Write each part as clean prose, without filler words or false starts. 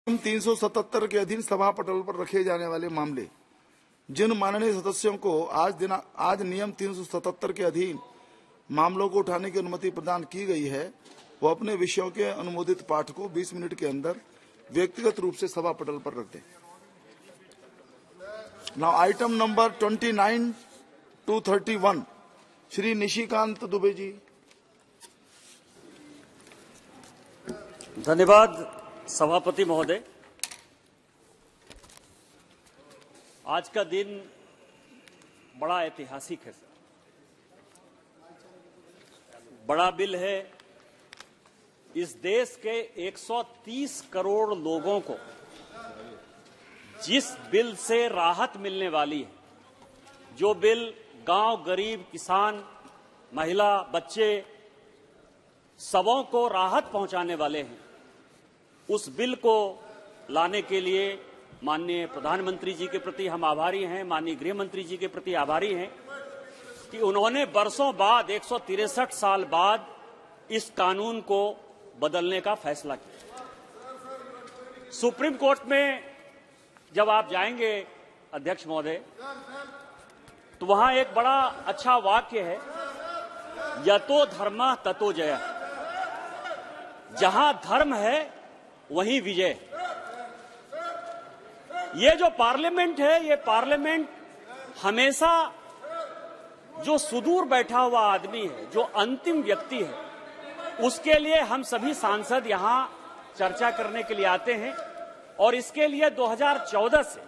377 के अधीन सभा पटल पर रखे जाने वाले मामले। जिन माननीय सदस्यों को आज नियम 377 के अधीन मामलों को उठाने की अनुमति प्रदान की गई है, वो अपने विषयों के अनुमोदित पाठ को 20 मिनट के अंदर व्यक्तिगत रूप से सभा पटल पर रख दें। Now item number 29 to 31, Shri Nishikant Dubey ji. धन्यवाद सभापति महोदय। आज का दिन बड़ा ऐतिहासिक है सर। बड़ा बिल है। इस देश के 130 करोड़ लोगों को जिस बिल से राहत मिलने वाली है, जो बिल गांव, गरीब, किसान, महिला, बच्चे सबों को राहत पहुंचाने वाले हैं, उस बिल को लाने के लिए माननीय प्रधानमंत्री जी के प्रति हम आभारी हैं, माननीय गृह मंत्री जी के प्रति आभारी हैं कि उन्होंने बरसों बाद 163 साल बाद इस कानून को बदलने का फैसला किया। सुप्रीम कोर्ट में जब आप जाएंगे अध्यक्ष महोदय, तो वहां एक बड़ा अच्छा वाक्य है, यतो धर्मः ततो जयः। जहां धर्म है वहीं विजय। ये जो पार्लियामेंट है, ये पार्लियामेंट हमेशा जो सुदूर बैठा हुआ आदमी है, जो अंतिम व्यक्ति है, उसके लिए हम सभी सांसद यहां चर्चा करने के लिए आते हैं। और इसके लिए 2014 से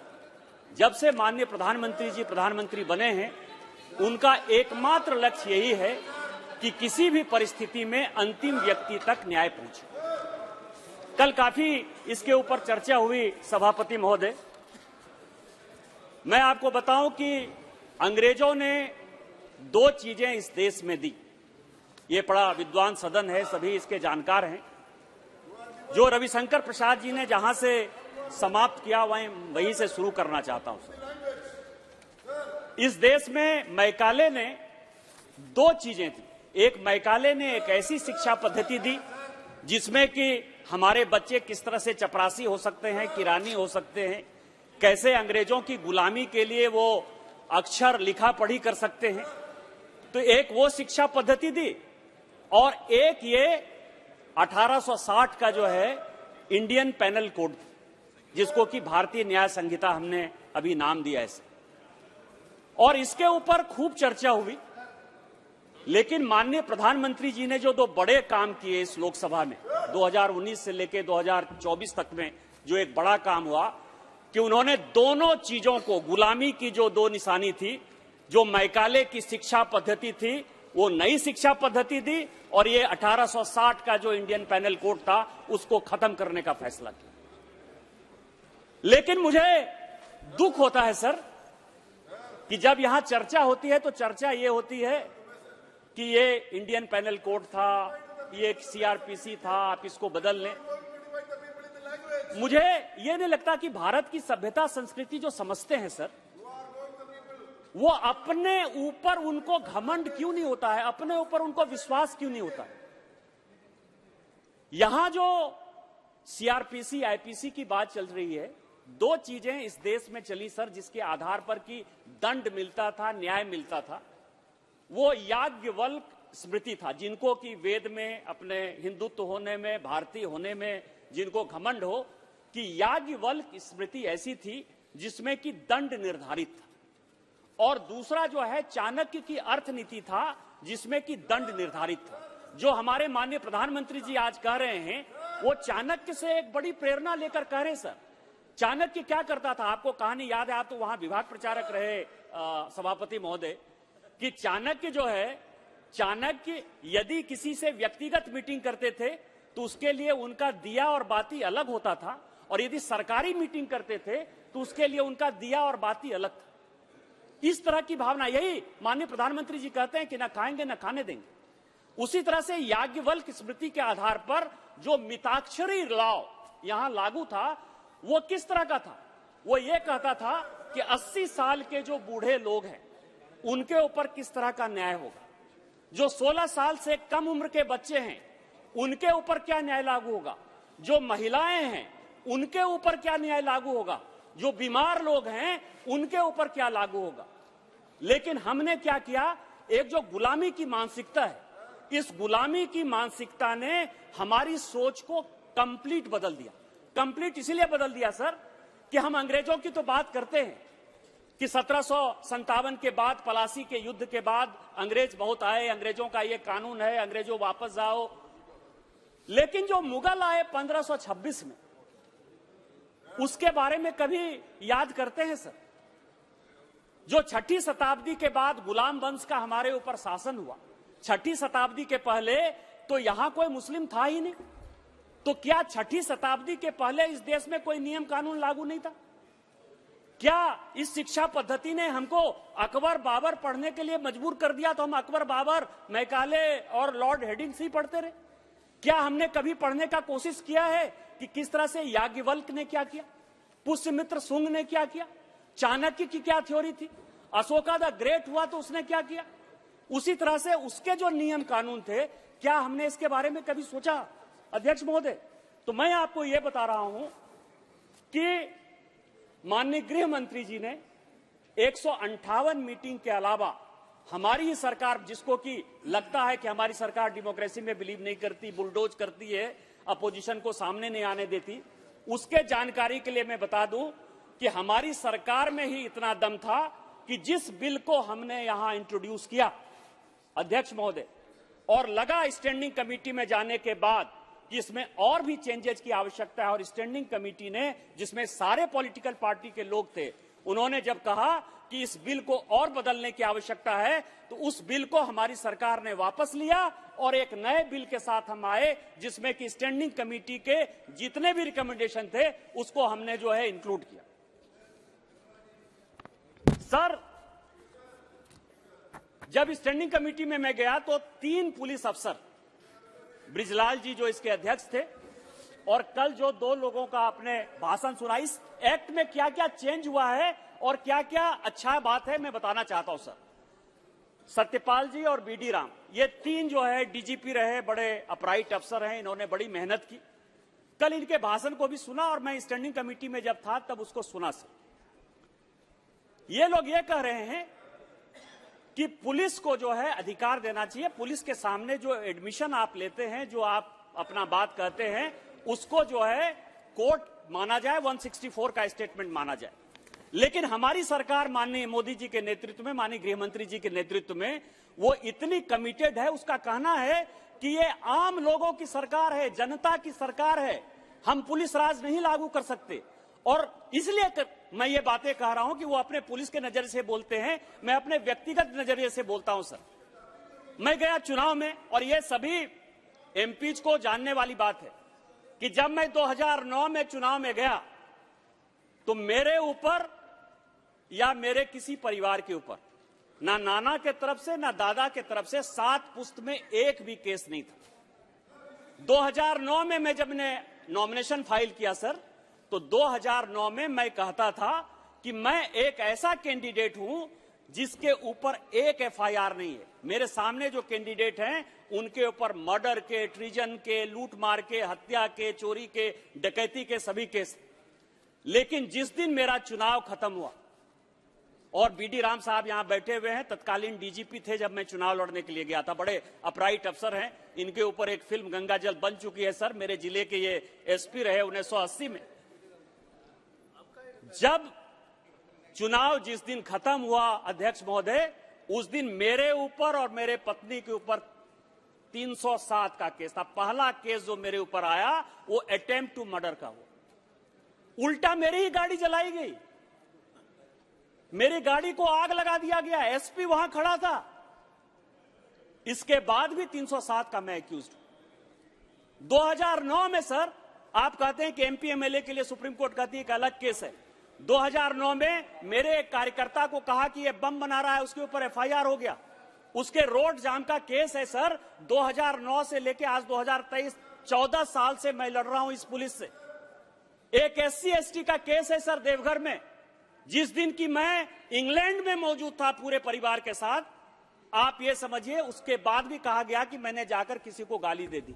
जब से माननीय प्रधानमंत्री जी प्रधानमंत्री बने हैं, उनका एकमात्र लक्ष्य यही है कि किसी भी परिस्थिति में अंतिम व्यक्ति तक न्याय पहुंचे। कल काफी इसके ऊपर चर्चा हुई सभापति महोदय। मैं आपको बताऊं कि अंग्रेजों ने 2 चीजें इस देश में दी। ये बड़ा विद्वान सदन है, सभी इसके जानकार हैं। जो रविशंकर प्रसाद जी ने जहां से समाप्त किया, वहीं से शुरू करना चाहता हूं सर। इस देश में मैकाले ने 2 चीजें दी। एक, मैकाले ने एक ऐसी शिक्षा पद्धति दी जिसमें कि हमारे बच्चे किस तरह से चपरासी हो सकते हैं, किरानी हो सकते हैं, कैसे अंग्रेजों की गुलामी के लिए वो अक्षर लिखा पढ़ी कर सकते हैं। तो एक वो शिक्षा पद्धति दी, और एक ये 1860 का जो है इंडियन पेनल कोड, जिसको कि भारतीय न्याय संहिता हमने अभी नाम दिया है। और इसके ऊपर खूब चर्चा हुई। लेकिन माननीय प्रधानमंत्री जी ने जो 2 बड़े काम किए इस लोकसभा में 2019 से लेकर 2024 तक में, जो एक बड़ा काम हुआ कि उन्होंने दोनों चीजों को, गुलामी की जो 2 निशानी थी, जो मैकाले की शिक्षा पद्धति थी, वो नई शिक्षा पद्धति दी, और ये 1860 का जो इंडियन पेनल कोड था, उसको खत्म करने का फैसला किया। लेकिन मुझे दुख होता है सर कि जब यहां चर्चा होती है तो चर्चा ये होती है कि ये इंडियन पेनल कोड था, ये सीआरपीसी था, आप इसको बदल लें। मुझे ये नहीं लगता कि भारत की सभ्यता संस्कृति जो समझते हैं सर, वो अपने ऊपर उनको घमंड क्यों नहीं होता है, अपने ऊपर उनको विश्वास क्यों नहीं होता है। यहां जो सीआरपीसी आईपीसी की बात चल रही है, 2 चीजें इस देश में चली सर, जिसके आधार पर कि दंड मिलता था, न्याय मिलता था। वो याज्ञवल्क स्मृति था, जिनको कि वेद में, अपने हिंदुत्व होने में, भारतीय होने में जिनको घमंड हो, कि याज्ञवल्क स्मृति ऐसी थी जिसमें कि दंड निर्धारित था। और दूसरा जो है चाणक्य की अर्थनीति था, जिसमें कि दंड निर्धारित था। जो हमारे माननीय प्रधानमंत्री जी आज कह रहे हैं, वो चाणक्य से एक बड़ी प्रेरणा लेकर कह रहे सर। चाणक्य क्या करता था, आपको कहानी याद है, आप तो वहां विभाग प्रचारक रहे सभापति महोदय, कि चाणक्य जो है, चाणक्य यदि किसी से व्यक्तिगत मीटिंग करते थे तो उसके लिए उनका दिया और बाती अलग होता था, और यदि सरकारी मीटिंग करते थे तो उसके लिए उनका दिया और बाती अलग था। इस तरह की भावना, यही माननीय प्रधानमंत्री जी कहते हैं कि ना खाएंगे ना खाने देंगे। उसी तरह से याज्ञवल्क स्मृति के आधार पर जो मिताक्षरी लॉ यहां लागू था, वो किस तरह का था? वो ये कहता था कि 80 साल के जो बूढ़े लोग हैं, उनके ऊपर किस तरह का न्याय होगा। जो 16 साल से कम उम्र के बच्चे हैं, उनके ऊपर क्या न्याय लागू होगा। जो महिलाएं हैं, उनके ऊपर क्या न्याय लागू होगा? जो बीमार लोग हैं उनके ऊपर क्या लागू होगा? लेकिन हमने क्या किया, एक जो गुलामी की मानसिकता है, इस गुलामी की मानसिकता ने हमारी सोच को कंप्लीट बदल दिया। कंप्लीट इसलिए बदल दिया सर कि हम अंग्रेजों की तो बात करते हैं कि 1757 के बाद, पलासी के युद्ध के बाद अंग्रेज बहुत आए, अंग्रेजों का ये कानून है, अंग्रेजों वापस जाओ। लेकिन जो मुगल आए 1526 में, उसके बारे में कभी याद करते हैं सर? जो 6ठी शताब्दी के बाद गुलाम वंश का हमारे ऊपर शासन हुआ, 6ठी शताब्दी के पहले तो यहां कोई मुस्लिम था ही नहीं। तो क्या 6ठी शताब्दी के पहले इस देश में कोई नियम कानून लागू नहीं था? क्या इस शिक्षा पद्धति ने हमको अकबर बाबर पढ़ने के लिए मजबूर कर दिया तो हम अकबर बाबर, मैकाले और लॉर्ड हेडिंग्स ही पढ़ते रहे? क्या हमने कभी पढ़ने का कोशिश किया है कि किस तरह से याज्ञवल्क्य ने क्या किया, पुष्यमित्र शुंग ने क्या किया, चाणक्य की क्या थ्योरी थी, अशोका द ग्रेट हुआ तो उसने क्या किया? उसी तरह से उसके जो नियम कानून थे, क्या हमने इसके बारे में कभी सोचा? अध्यक्ष महोदय, तो मैं आपको यह बता रहा हूं कि माननीय गृह मंत्री जी ने 158 मीटिंग के अलावा हमारी ही सरकार, जिसको कि लगता है कि हमारी सरकार डेमोक्रेसी में बिलीव नहीं करती, बुलडोज करती है, अपोजिशन को सामने नहीं आने देती, उसके जानकारी के लिए मैं बता दूं कि हमारी सरकार में ही इतना दम था कि जिस बिल को हमने यहां इंट्रोड्यूस किया अध्यक्ष महोदय, और लगा स्टैंडिंग कमेटी में जाने के बाद कि इसमें और भी चेंजेस की आवश्यकता है, और स्टैंडिंग कमेटी ने, जिसमें सारे पॉलिटिकल पार्टी के लोग थे, उन्होंने जब कहा कि इस बिल को और बदलने की आवश्यकता है, तो उस बिल को हमारी सरकार ने वापस लिया और एक नए बिल के साथ हम आए, जिसमें कि स्टैंडिंग कमेटी के जितने भी रिकमेंडेशन थे उसको हमने जो है इंक्लूड किया। सर, जब स्टैंडिंग कमेटी में मैं गया तो 3 पुलिस अफसर, ब्रिजलाल जी जो इसके अध्यक्ष थे, और कल जो 2 लोगों का आपने भाषण सुना, इस एक्ट में क्या क्या चेंज हुआ है और क्या क्या अच्छा बात है मैं बताना चाहता हूं सर। सत्यपाल जी और बीडी राम, ये 3 जो है डीजीपी रहे, बड़े अपराइट अफसर हैं, इन्होंने बड़ी मेहनत की। कल इनके भाषण को भी सुना और मैं स्टैंडिंग कमेटी में जब था तब उसको सुना सर। ये लोग ये कह रहे हैं कि पुलिस को जो है अधिकार देना चाहिए, पुलिस के सामने जो एडमिशन आप लेते हैं, जो आप अपना बात कहते हैं, उसको जो है कोर्ट माना जाए, 164 का स्टेटमेंट माना जाए। लेकिन हमारी सरकार माननीय मोदी जी के नेतृत्व में, माननीय गृह मंत्री जी के नेतृत्व में, वो इतनी कमिटेड है, उसका कहना है कि ये आम लोगों की सरकार है, जनता की सरकार है, हम पुलिस राज नहीं लागू कर सकते। और इसलिए मैं ये बातें कह रहा हूं कि वो अपने पुलिस के नजरिए से बोलते हैं, मैं अपने व्यक्तिगत नजरिए से बोलता हूं सर। मैं गया चुनाव में, और ये सभी एमपीज को जानने वाली बात है कि जब मैं 2009 में चुनाव में गया तो मेरे ऊपर या मेरे किसी परिवार के ऊपर, ना नाना के तरफ से ना दादा के तरफ से, 7 पुश्त में एक भी केस नहीं था। 2009 में मैं जब ने नॉमिनेशन फाइल किया सर, तो 2009 में मैं कहता था कि मैं एक ऐसा कैंडिडेट हूं जिसके ऊपर एक एफआईआर नहीं है। मेरे सामने जो कैंडिडेट हैं उनके ऊपर मर्डर के, ट्रीजन के, लूटमार के, हत्या के, चोरी के, डकैती के सभी केस। लेकिन जिस दिन मेरा चुनाव खत्म हुआ, और बीडी राम साहब यहां बैठे हुए हैं, तत्कालीन डीजीपी थे जब मैं चुनाव लड़ने के लिए गया था, बड़े अपराइट अफसर हैं, इनके ऊपर एक फिल्म गंगाजल बन चुकी है सर, मेरे जिले के ये एसपी रहे 1980 में। जब चुनाव जिस दिन खत्म हुआ अध्यक्ष महोदय, उस दिन मेरे ऊपर और मेरे पत्नी के ऊपर 307 का केस था। पहला केस जो मेरे ऊपर आया वो अटेम्प्ट टू मर्डर का हुआ। उल्टा मेरी ही गाड़ी जलाई गई, मेरी गाड़ी को आग लगा दिया गया, एसपी वहां खड़ा था। इसके बाद भी 307 का मैं एक्यूज्ड हूं। 2009 में सर, आप कहते हैं कि एमपी एमएलए के लिए सुप्रीम कोर्ट कहती है कि अलग केस है। 2009 में मेरे एक कार्यकर्ता को कहा कि यह बम बना रहा है, उसके ऊपर एफआईआर हो गया। उसके रोड जाम का केस है सर। 2009 से लेकर आज 2023, 14 साल से मैं लड़ रहा हूं इस पुलिस से। एक एससी एसटी का केस है सर देवघर में, जिस दिन की मैं इंग्लैंड में मौजूद था पूरे परिवार के साथ। आप ये समझिए, उसके बाद भी कहा गया कि मैंने जाकर किसी को गाली दे दी।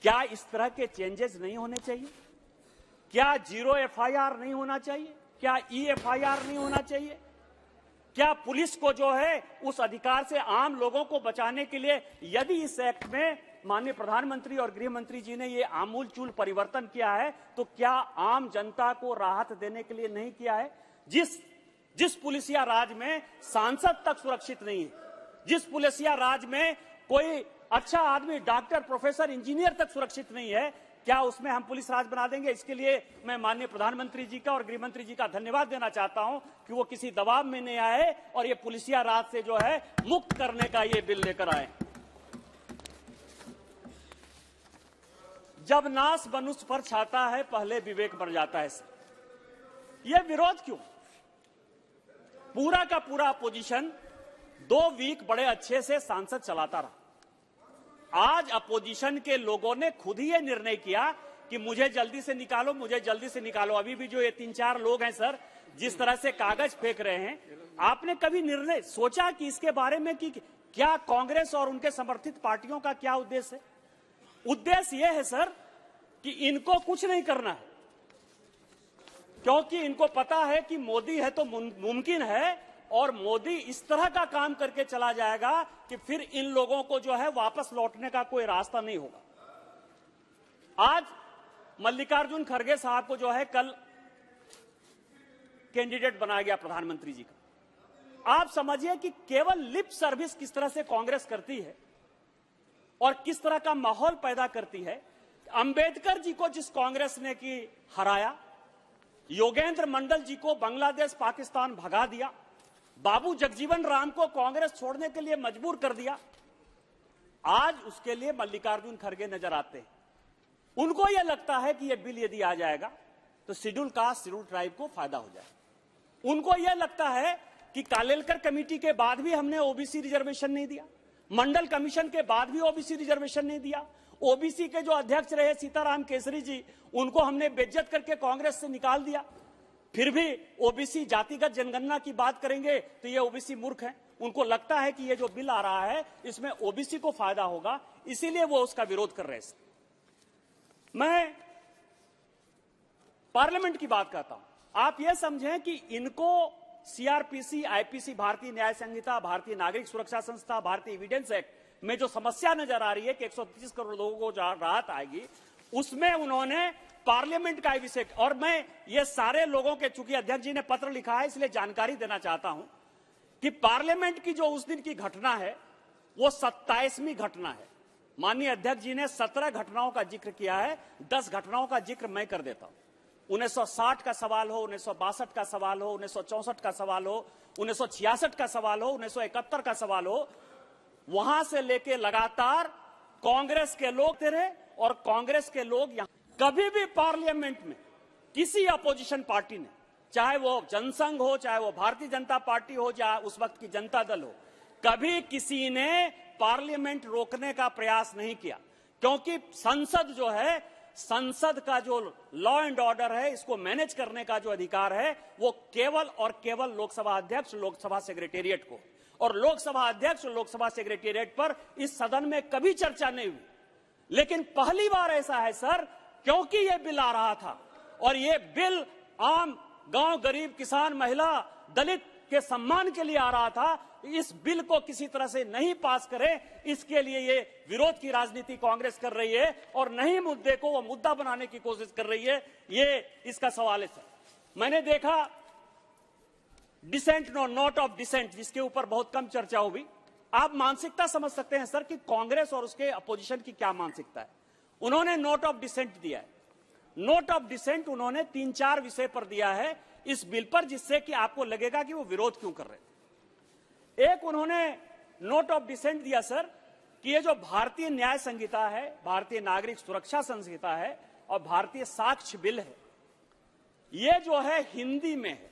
क्या इस तरह के चेंजेस नहीं होने चाहिए? क्या 0 FIR नहीं होना चाहिए? क्या EFIR नहीं होना चाहिए? क्या पुलिस को जो है उस अधिकार से आम लोगों को बचाने के लिए, यदि इस एक्ट में माननीय प्रधानमंत्री और गृह मंत्री जी ने ये आमूलचूल परिवर्तन किया है, तो क्या आम जनता को राहत देने के लिए नहीं किया है? जिस पुलिसिया राज में सांसद तक सुरक्षित नहीं है, जिस पुलिसिया राज में कोई अच्छा आदमी, डॉक्टर, प्रोफेसर, इंजीनियर तक सुरक्षित नहीं है, क्या उसमें हम पुलिस राज बना देंगे? इसके लिए मैं माननीय प्रधानमंत्री जी का और गृह मंत्री जी का धन्यवाद देना चाहता हूं कि वो किसी दबाव में नहीं आए और ये पुलिसिया राज से जो है मुक्त करने का ये बिल लेकर आए। जब नाश मनुष्य पर छाता है, पहले विवेक मर जाता है। ये विरोध क्यों? पूरा का पूरा अपोजिशन 2 वीक बड़े अच्छे से सांसद चलाता रहा। आज अपोजिशन के लोगों ने खुद ही ये निर्णय किया कि मुझे जल्दी से निकालो, मुझे जल्दी से निकालो। अभी भी जो ये 3-4 लोग हैं सर, जिस तरह से कागज फेंक रहे हैं, आपने कभी निर्णय सोचा कि इसके बारे में कि क्या कांग्रेस और उनके समर्थित पार्टियों का क्या उद्देश्य है? उद्देश्य यह है सर कि इनको कुछ नहीं करना है, क्योंकि इनको पता है कि मोदी है तो मुमकिन है, और मोदी इस तरह का काम करके चला जाएगा कि फिर इन लोगों को जो है वापस लौटने का कोई रास्ता नहीं होगा। आज मल्लिकार्जुन खड़गे साहब को जो है कल कैंडिडेट बनाया गया प्रधानमंत्री जी का। आप समझिए कि केवल लिप सर्विस किस तरह से कांग्रेस करती है और किस तरह का माहौल पैदा करती है। अंबेडकर जी को जिस कांग्रेस ने की हराया, योगेंद्र मंडल जी को बांग्लादेश पाकिस्तान भगा दिया, बाबू जगजीवन राम को कांग्रेस छोड़ने के लिए मजबूर कर दिया, आज उसके लिए मल्लिकार्जुन खड़गे नजर आते हैं। उनको यह लगता है कि यह बिल यदि आ जाएगा तो शेड्यूल कास्ट, शेड्यूल ट्राइब को फायदा हो जाएगा। उनको यह लगता है कि कालेलकर कमेटी के बाद भी हमने ओबीसी रिजर्वेशन नहीं दिया, मंडल कमीशन के बाद भी ओबीसी रिजर्वेशन नहीं दिया, ओबीसी के जो अध्यक्ष रहे सीताराम केसरी जी, उनको हमने बेइज्जत करके कांग्रेस से निकाल दिया, फिर भी ओबीसी जातिगत जनगणना की बात करेंगे तो ये ओबीसी मूर्ख हैं। उनको लगता है कि ये जो बिल आ रहा है इसमें ओबीसी को फायदा होगा, इसीलिए वो उसका विरोध कर रहे हैं। मैं पार्लियामेंट की बात करता हूं। आप ये समझें कि इनको सीआरपीसी, आईपीसी, भारतीय न्याय संहिता, भारतीय नागरिक सुरक्षा संस्था, भारतीय एविडेंस एक्ट में जो समस्या नजर आ रही है कि 130 करोड़ लोगों को राहत आएगी, उसमें उन्होंने पार्लियामेंट का विषय, और मैं ये सारे लोगों के, चूंकि अध्यक्ष जी ने पत्र लिखा है इसलिए जानकारी देना चाहता हूं कि पार्लियामेंट की जो उस दिन की घटना है वो 27वीं घटना है। माननीय अध्यक्ष जी ने 17 घटनाओं का जिक्र किया है, 10 घटनाओं का जिक्र मैं कर देता हूं। 1960 का सवाल हो, 1962 का सवाल हो, 1964 का सवाल हो, 1966 का सवाल हो, 1971 का सवाल हो, वहां से लेके लगातार कांग्रेस के लोग रहे और कांग्रेस के लोग यहां कभी भी पार्लियामेंट में किसी अपोजिशन पार्टी ने, चाहे वो जनसंघ हो, चाहे वो भारतीय जनता पार्टी हो, चाहे उस वक्त की जनता दल हो, कभी किसी ने पार्लियामेंट रोकने का प्रयास नहीं किया, क्योंकि संसद जो है, संसद का जो लॉ एंड ऑर्डर है, इसको मैनेज करने का जो अधिकार है वो केवल और केवल लोकसभा अध्यक्ष, लोकसभा सेक्रेटेरिएट को, और लोकसभा अध्यक्ष और लोकसभा सेक्रेटेरिएट पर इस सदन में कभी चर्चा नहीं हुई। लेकिन पहली बार ऐसा है सर, क्योंकि यह बिल आ रहा था और यह बिल आम गांव, गरीब, किसान, महिला, दलित के सम्मान के लिए आ रहा था, इस बिल को किसी तरह से नहीं पास करे, इसके लिए ये विरोध की राजनीति कांग्रेस कर रही है और नहीं मुद्दे को वो मुद्दा बनाने की कोशिश कर रही है। ये इसका सवाल है सर। मैंने देखा डिसेंट, नोट ऑफ डिसेंट, जिसके ऊपर बहुत कम चर्चा हुई। आप मानसिकता समझ सकते हैं सर कि कांग्रेस और उसके अपोजिशन की क्या मानसिकता है। उन्होंने नोट ऑफ डिसेंट दिया है। नोट ऑफ डिसेंट उन्होंने 3-4 विषय पर दिया है इस बिल पर, जिससे कि आपको लगेगा कि वो विरोध क्यों कर रहे थे। एक उन्होंने नोट ऑफ डिसेंट दिया सर कि ये जो भारतीय न्याय संहिता है, भारतीय नागरिक सुरक्षा संहिता है और भारतीय साक्ष्य बिल है, ये जो है हिंदी में है।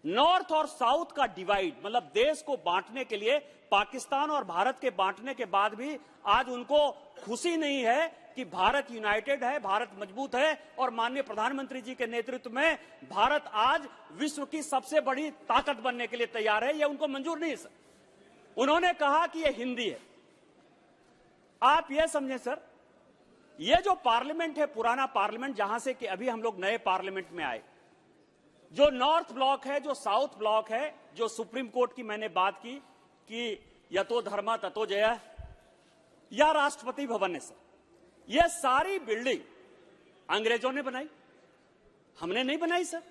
नॉर्थ और साउथ का डिवाइड, मतलब देश को बांटने के लिए, पाकिस्तान और भारत के बांटने के बाद भी आज उनको खुशी नहीं है कि भारत यूनाइटेड है, भारत मजबूत है और माननीय प्रधानमंत्री जी के नेतृत्व में भारत आज विश्व की सबसे बड़ी ताकत बनने के लिए तैयार है। ये उनको मंजूर नहीं है सर। उन्होंने कहा कि ये हिंदी है। आप ये समझें सर ये जो पार्लियामेंट है, पुराना पार्लियामेंट, जहां से कि अभी हम लोग नए पार्लियामेंट में आए, जो नॉर्थ ब्लॉक है, जो साउथ ब्लॉक है, जो सुप्रीम कोर्ट की मैंने बात की कि यतो धर्मा ततो जय, या राष्ट्रपति भवन है सर, ये सारी बिल्डिंग अंग्रेजों ने बनाई, हमने नहीं बनाई सर।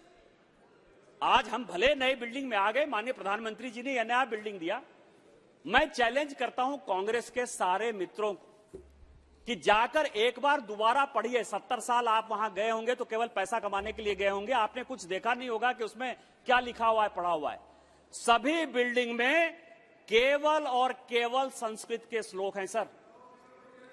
आज हम भले नए बिल्डिंग में आ गए, माननीय प्रधानमंत्री जी ने यह नया बिल्डिंग दिया। मैं चैलेंज करता हूं कांग्रेस के सारे मित्रों को कि जाकर एक बार दोबारा पढ़िए। 70 साल आप वहां गए होंगे तो केवल पैसा कमाने के लिए गए होंगे, आपने कुछ देखा नहीं होगा कि उसमें क्या लिखा हुआ है, पढ़ा हुआ है। सभी बिल्डिंग में केवल और केवल संस्कृत के श्लोक हैं सर,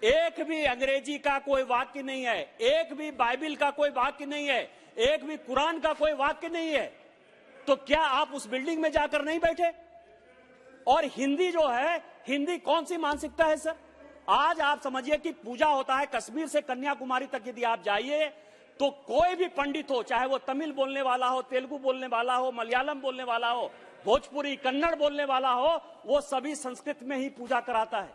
एक भी अंग्रेजी का कोई वाक्य नहीं है, एक भी बाइबिल का कोई वाक्य नहीं है, एक भी कुरान का कोई वाक्य नहीं है। तो क्या आप उस बिल्डिंग में जाकर नहीं बैठे? और हिंदी जो है, हिंदी कौन सी मानसिकता है सर? आज आप समझिए कि पूजा होता है कश्मीर से कन्याकुमारी तक, यदि आप जाइए तो कोई भी पंडित हो, चाहे वो तमिल बोलने वाला हो, तेलुगु बोलने वाला हो, मलयालम बोलने वाला हो, भोजपुरी कन्नड़ बोलने वाला हो, वो सभी संस्कृत में ही पूजा कराता है।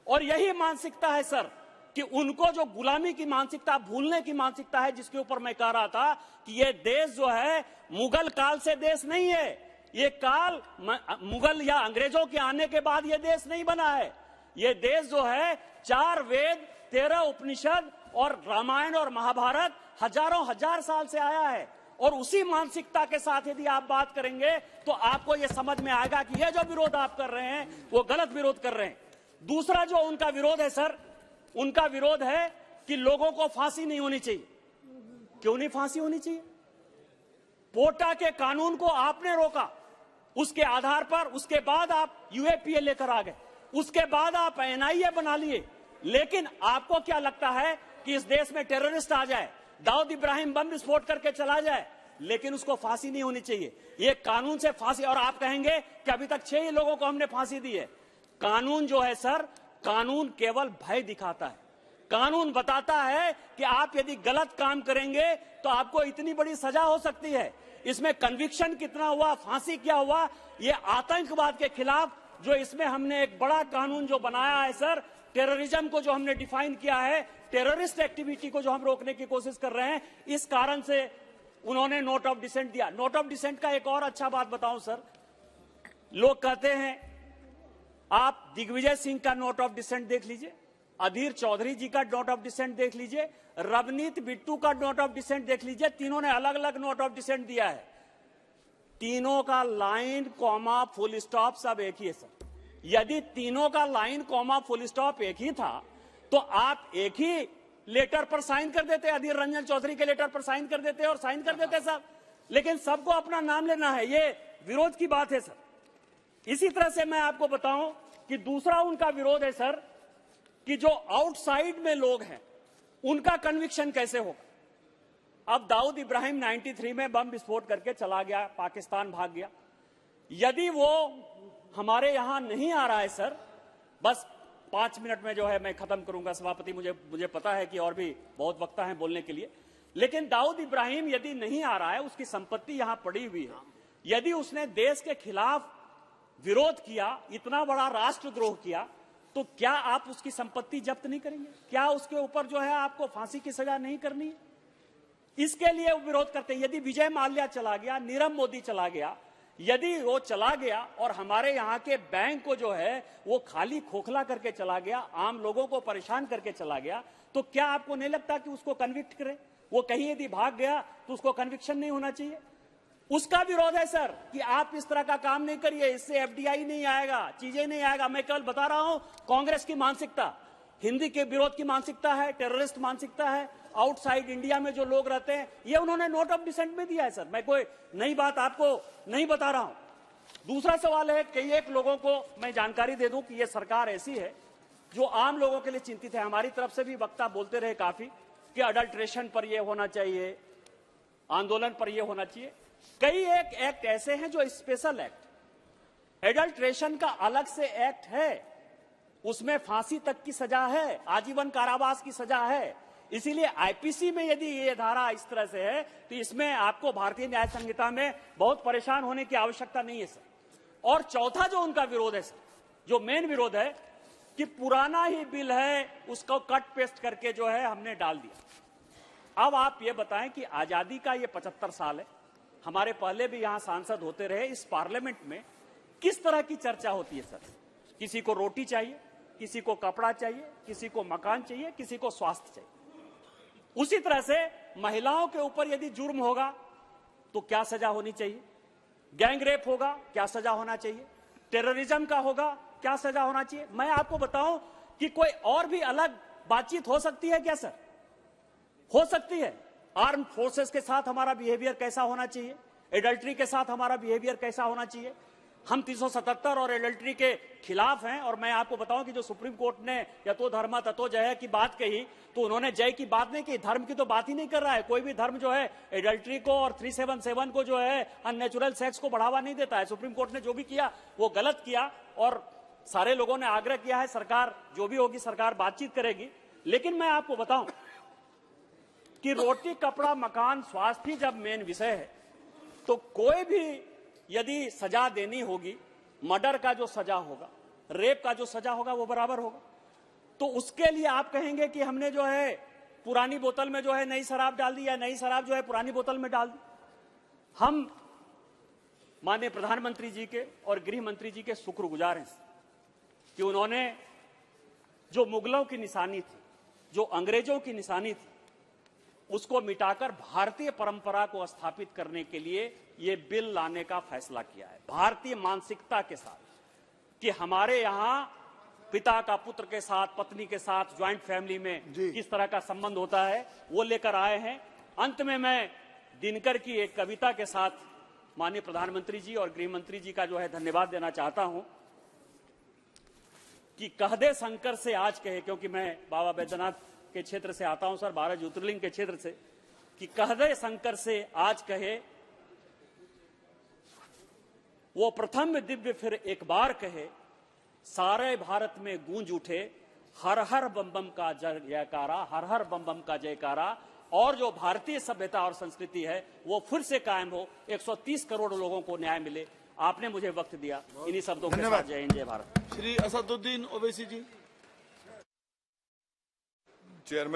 और यही मानसिकता है सर कि उनको जो गुलामी की मानसिकता, भूलने की मानसिकता है, जिसके ऊपर मैं कह रहा था कि ये देश जो है मुगल काल से देश नहीं है, ये काल मुगल या अंग्रेजों के आने के बाद ये देश नहीं बना है। ये देश जो है 4 वेद, 13 उपनिषद और रामायण और महाभारत हजारों हजार साल से आया है। और उसी मानसिकता के साथ यदि आप बात करेंगे तो आपको यह समझ में आएगा कि यह जो विरोध आप कर रहे हैं वो गलत विरोध कर रहे हैं। दूसरा जो उनका विरोध है सर, उनका विरोध है कि लोगों को फांसी नहीं होनी चाहिए। क्यों नहीं फांसी होनी चाहिए? पोटा के कानून को आपने रोका, उसके आधार पर उसके बाद आप यूएपीए लेकर आ गए, उसके बाद आप एनआईए बना लिए। लेकिन आपको क्या लगता है कि इस देश में टेररिस्ट आ जाए, दाऊद इब्राहिम बम विस्फोट करके चला जाए, लेकिन उसको फांसी नहीं होनी चाहिए? ये कानून से फांसी, और आप कहेंगे कि अभी तक 6 ही लोगों को हमने फांसी दी है। कानून जो है सर, कानून केवल भय दिखाता है। कानून बताता है कि आप यदि गलत काम करेंगे तो आपको इतनी बड़ी सजा हो सकती है। इसमें कन्विक्शन कितना हुआ, फांसी क्या हुआ, ये आतंकवाद के खिलाफ जो इसमें हमने एक बड़ा कानून जो बनाया है सर, टेररिज्म को जो हमने डिफाइन किया है, टेररिस्ट एक्टिविटी को जो हम रोकने की कोशिश कर रहे हैं, इस कारण से उन्होंने नोट ऑफ डिसेंट दिया। नोट ऑफ डिसेंट का एक और अच्छा बात बताऊं सर, लोग कहते हैं, आप दिग्विजय सिंह का नोट ऑफ डिसेंट देख लीजिए, अधीर चौधरी जी का नोट ऑफ डिसेंट देख लीजिए, रवनीत बिट्टू का नोट ऑफ डिसेंट देख लीजिए, तीनों ने अलग अलग नोट ऑफ डिसेंट दिया है। तीनों का लाइन, कॉमा, फुल स्टॉप सब एक ही है सर। यदि तीनों का लाइन, कॉमा, फुल स्टॉप एक ही था तो आप एक ही लेटर पर साइन कर देते, अधीर रंजन चौधरी के लेटर पर साइन कर देते और साइन कर देते सब। लेकिन सबको अपना नाम लेना है, ये विरोध की बात है सर। इसी तरह से मैं आपको बताऊं कि दूसरा उनका विरोध है सर कि जो आउटसाइड में लोग हैं उनका कन्विक्शन कैसे होगा। अब दाऊद इब्राहिम 93 में बम विस्फोट करके चला गया, पाकिस्तान भाग गया। यदि वो हमारे यहां नहीं आ रहा है सर, बस 5 मिनट में जो है मैं खत्म करूंगा सभापति, मुझे पता है कि और भी बहुत वक्त है बोलने के लिए। लेकिन दाऊद इब्राहिम यदि नहीं आ रहा है, उसकी संपत्ति यहां पड़ी हुई है, यदि उसने देश के खिलाफ विरोध किया, इतना बड़ा राष्ट्रद्रोह किया, तो क्या आप उसकी संपत्ति जब्त नहीं करेंगे? क्या उसके ऊपर जो है आपको फांसी की सजा नहीं करनी है? इसके लिए वो विरोध करते हैं। यदि विजय माल्या चला गया, नीरव मोदी चला गया, यदि वो चला गया और हमारे यहाँ के बैंक को जो है वो खाली खोखला करके चला गया, आम लोगों को परेशान करके चला गया, तो क्या आपको नहीं लगता कि उसको कन्विक्ट करें? वो कहीं यदि भाग गया तो उसको कन्विक्शन नहीं होना चाहिए? उसका विरोध है सर कि आप इस तरह का काम नहीं करिए, इससे एफडीआई नहीं आएगा, चीजें नहीं आएगा। मैं केवल बता रहा हूं कांग्रेस की मानसिकता, हिंदी के विरोध की मानसिकता है, टेररिस्ट मानसिकता है, आउटसाइड इंडिया में जो लोग रहते हैं, ये उन्होंने नोट ऑफ डिसेंट में दिया है सर। मैं कोई नई बात आपको नहीं बता रहा हूं। दूसरा सवाल है, कई एक लोगों को मैं जानकारी दे दूं कि ये सरकार ऐसी है जो आम लोगों के लिए चिंतित है। हमारी तरफ से भी वक्ता बोलते रहे काफी कि अडल्ट्रेशन पर यह होना चाहिए, आंदोलन पर यह होना चाहिए। कई एक एक्ट ऐसे हैं जो स्पेशल एक्ट, एडल्ट्रेशन का अलग से एक्ट है, उसमें फांसी तक की सजा है, आजीवन कारावास की सजा है। इसीलिए आईपीसी में यदि ये धारा इस तरह से है तो इसमें आपको भारतीय न्याय संहिता में बहुत परेशान होने की आवश्यकता नहीं है सर। और चौथा जो उनका विरोध है सर, जो मेन विरोध है, कि पुराना ही बिल है उसको कट पेस्ट करके जो है हमने डाल दिया। अब आप ये बताएं कि आजादी का ये 75 साल है, हमारे पहले भी यहां सांसद होते रहे, इस पार्लियामेंट में किस तरह की चर्चा होती है सर? किसी को रोटी चाहिए, किसी को कपड़ा चाहिए, किसी को मकान चाहिए, किसी को स्वास्थ्य चाहिए। उसी तरह से महिलाओं के ऊपर यदि जुर्म होगा तो क्या सजा होनी चाहिए, गैंग रेप होगा क्या सजा होना चाहिए, टेररिज्म का होगा क्या सजा होना चाहिए। मैं आपको बताऊं कि कोई और भी अलग बातचीत हो सकती है क्या सर? हो सकती है। आर्म फोर्सेस के साथ हमारा बिहेवियर कैसा होना चाहिए, एडल्ट्री के साथ हमारा बिहेवियर कैसा होना चाहिए। हम 377 और एडल्ट्री के खिलाफ हैं, और मैं आपको बताऊं कि जो सुप्रीम कोर्ट ने यतो धर्म ततो जय की बात कही, तो उन्होंने जय की बात नहीं की, धर्म की तो बात ही नहीं कर रहा है। कोई भी धर्म जो है एडल्ट्री को और 377 को जो है अननेचुरल सेक्स को बढ़ावा नहीं देता है। सुप्रीम कोर्ट ने जो भी किया वो गलत किया, और सारे लोगों ने आग्रह किया है सरकार जो भी होगी सरकार बातचीत करेगी। लेकिन मैं आपको बताऊं कि रोटी कपड़ा मकान स्वास्थ्य ही जब मेन विषय है, तो कोई भी यदि सजा देनी होगी, मर्डर का जो सजा होगा, रेप का जो सजा होगा वो बराबर होगा। तो उसके लिए आप कहेंगे कि हमने जो है पुरानी बोतल में जो है नई शराब डाल दी, या नई शराब जो है पुरानी बोतल में डाल दी। हम माननीय प्रधानमंत्री जी के और गृह मंत्री जी के शुक्रगुजार हैं कि उन्होंने जो मुगलों की निशानी थी, जो अंग्रेजों की निशानी थी, उसको मिटाकर भारतीय परंपरा को स्थापित करने के लिए ये बिल लाने का फैसला किया है, भारतीय मानसिकता के साथ कि हमारे यहाँ पिता का पुत्र के साथ, पत्नी के साथ, ज्वाइंट फैमिली में किस तरह का संबंध होता है, वो लेकर आए हैं। अंत में मैं दिनकर की एक कविता के साथ माननीय प्रधानमंत्री जी और गृह मंत्री जी का जो है धन्यवाद देना चाहता हूं कि कह दे शंकर से आज कहे, क्योंकि मैं बाबा बैद्यनाथ के क्षेत्र से आता हूं सर, 12 ज्योतिर्लिंग के क्षेत्र से, कि कह दे शंकर से आज कहे, वो प्रथम दिव्य फिर एक बार कहे, सारे भारत में गूंज उठे हर हर बम बम का जयकारा, हर हर बम बम का जयकारा, और जो भारतीय सभ्यता और संस्कृति है वो फिर से कायम हो, 130 करोड़ लोगों को न्याय मिले। आपने मुझे वक्त दिया, इन्हीं शब्दों के साथ जय हिंद जय भारत। श्री असदुद्दीन ओवैसी जी। चेयरमैन